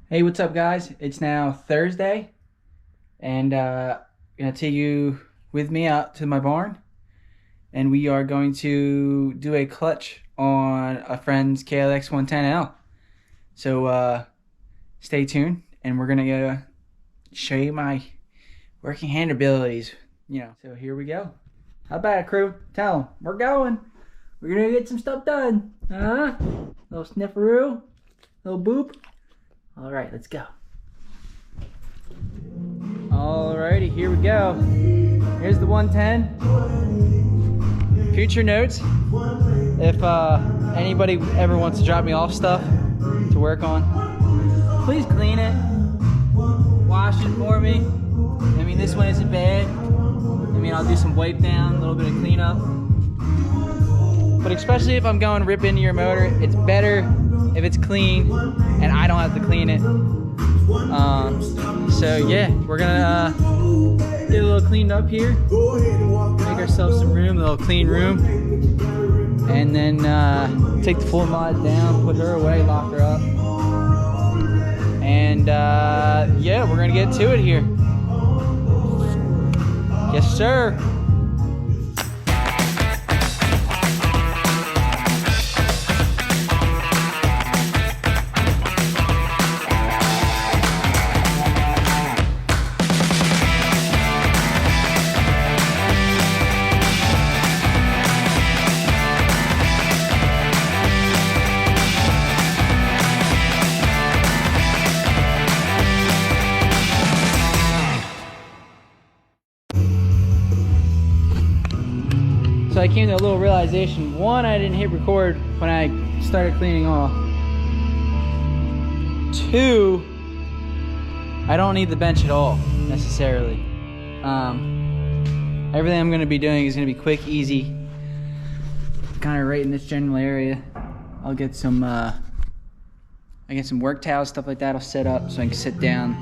Hey, what's up, guys? It's now Thursday, and I'm gonna take you with me out to my barn, and we are going to do a clutch on a friend's Klx110L. So stay tuned, and we're gonna show you my working hand abilities. So here we go. How about it, crew? Tell them we're going. We're gonna get some stuff done. Little snifferoo, little boop. All right, let's go. Alrighty, here we go. Here's the 110. Future notes: if anybody ever wants to drop me off stuff to work on, please clean it, wash it for me. I mean, this one isn't bad. I mean, I'll do some wipe down, a little bit of cleanup. But especially if I'm going to rip into your motor, it's better if it's clean and I don't have to clean it. So yeah, we're gonna get a little cleaned up here, make ourselves some room, a little clean room, and then take the full mod down, put her away, lock her up, and yeah, we're gonna get to it here. Yes, sir. So I came to a little realization. One, I didn't hit record when I started cleaning off. Two, I don't need the bench at all, necessarily. Everything I'm gonna be doing is gonna be quick, easy, kind of right in this general area. I'll get some, work towels, stuff like that. I'll set up so I can sit down.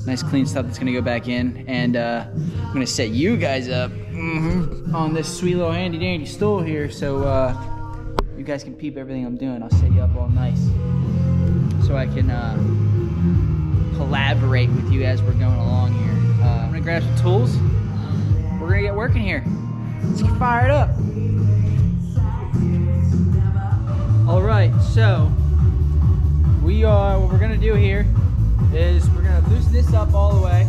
Nice clean stuff that's gonna go back in, and I'm gonna set you guys up on this sweet little handy dandy stool here, so you guys can peep everything I'm doing. I'll set you up all nice so I can collaborate with you as we're going along here. I'm gonna grab some tools. We're gonna get working here. Let's get fired up. All right, so what we're gonna do here is we're gonna loosen this up all the way,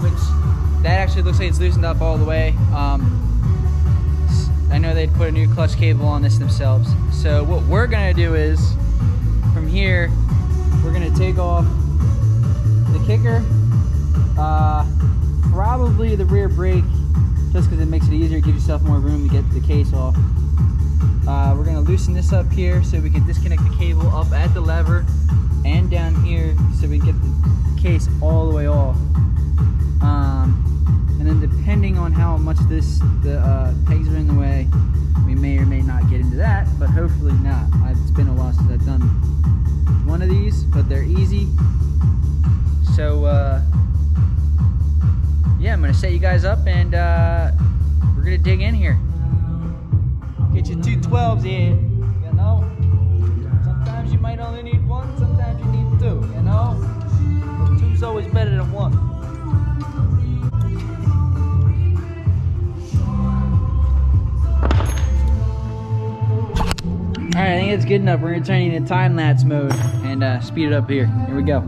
which that actually looks like it's loosened up all the way. I know they'd put a new clutch cable on this themselves. So what we're gonna do is, from here, we're gonna take off the kicker, probably the rear brake, just because it makes it easier, gives yourself more room to get the case off. We're gonna loosen this up here so we can disconnect the cable up at the lever and down here so we can get the case all the way off. And then depending on how much the pegs are in the way, we may or may not get into that, but hopefully not. It's been a while since I've done one of these, but they're easy. So yeah, I'm gonna set you guys up, and we're gonna dig in here. Get your 212s in, you know? Sometimes you might only need one, sometimes you need two, you know? But two's always better than one. Alright, I think it's good enough. We're gonna turn it into time-lapse mode and speed it up here. Here we go.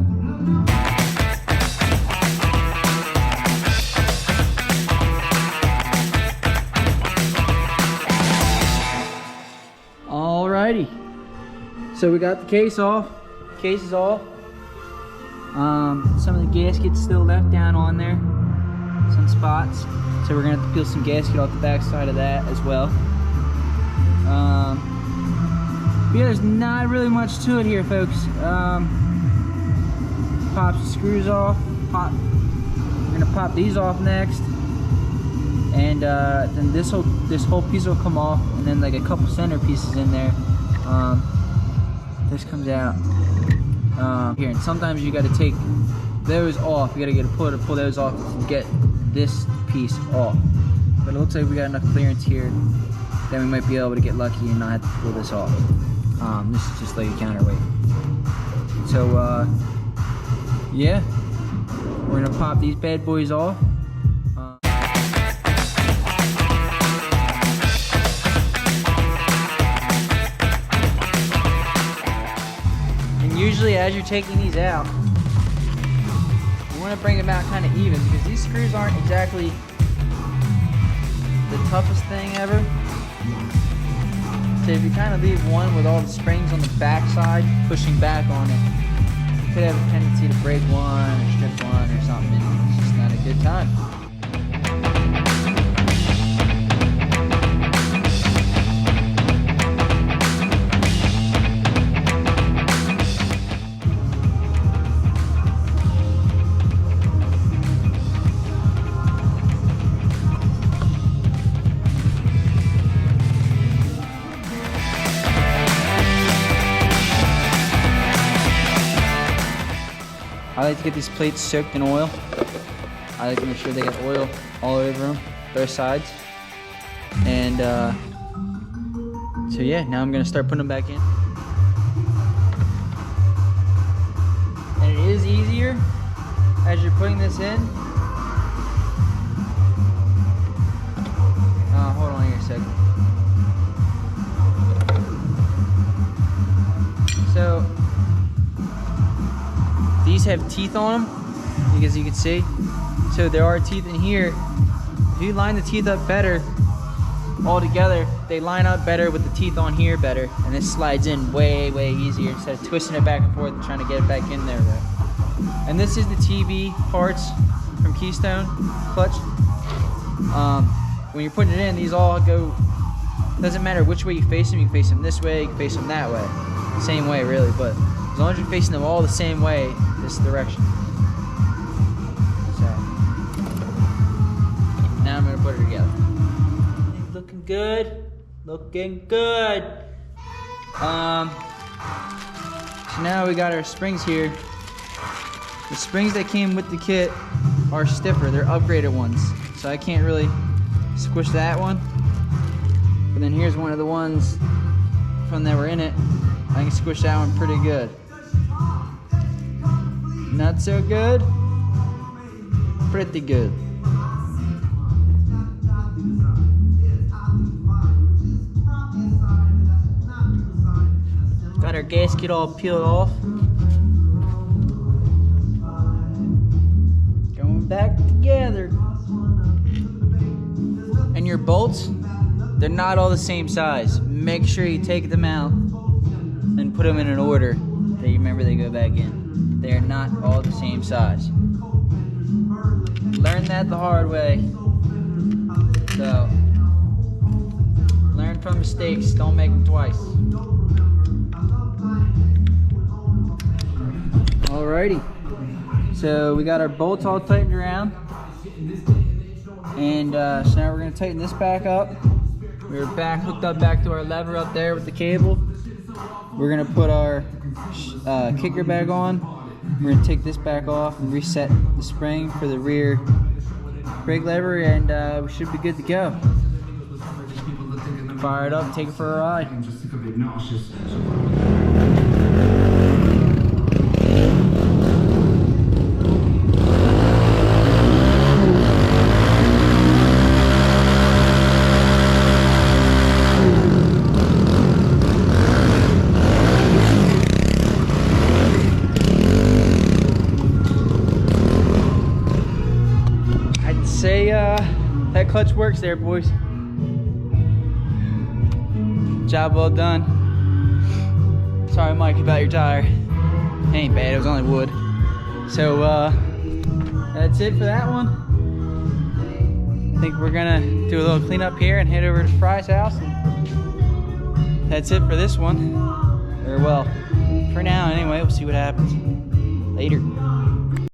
Alrighty. So we got the case off. Case is off. Some of the gasket's still left down on there. Some spots. So we're gonna have to peel some gasket off the back side of that as well. Yeah, there's not really much to it here, folks. Pop the screws off. We're gonna pop these off next, and then this whole piece will come off, and then like a couple center pieces in there. This comes out here, and sometimes you got to take those off. You got to pull those off to get this piece off. But it looks like we got enough clearance here that we might be able to get lucky and not have to pull this off. This is just like a counterweight. So yeah, we're gonna pop these bad boys off. And usually as you're taking these out, you want to bring them out kind of even, because these screws aren't exactly the toughest thing ever. So if you kind of leave one with all the springs on the back side pushing back on it, you could have a tendency to break one or strip one or something. It's just not a good time. I like to get these plates soaked in oil. I like to make sure they get oil all over them, both sides. And so yeah, now I'm gonna start putting them back in. And it is easier as you're putting this in. Hold on here a second. So these have teeth on them, as you can see. So there are teeth in here. If you line the teeth up better all together, they line up better with the teeth on here better, and this slides in way, way easier instead of twisting it back and forth and trying to get it back in there. And this is the TB parts from Keystone clutch. When you're putting it in, these all go, doesn't matter which way you face them. You can face them this way, you can face them that way. Same way really, but as long as you're facing them all the same way, this direction. So now I'm gonna put it together. Looking good, looking good. So now we got our springs here. The springs that came with the kit are stiffer, they're upgraded ones. So I can't really squish that one. But then here's one of the ones from that were in it. I can squish that one pretty good. Not so good, pretty good. Got our gasket all peeled off. Going back together. And your bolts, they're not all the same size. Make sure you take them out and put them in an order that you remember they go back in. They are not all the same size. Learned that the hard way. So, learn from mistakes, don't make them twice. Alrighty, so we got our bolts all tightened around. And so now we're gonna tighten this back up. We're back hooked up back to our lever up there with the cable. We're gonna put our kicker back on. We're gonna take this back off and reset the spring for the rear brake lever, and we should be good to go. Fire it up, take it for a ride. That clutch works there, boys. Job well done. Sorry, Mike, about your tire. It ain't bad, it was only wood. So that's it for that one. I think we're gonna do a little cleanup here and head over to Fry's house. And that's it for this one. Or well, for now anyway, we'll see what happens. Later.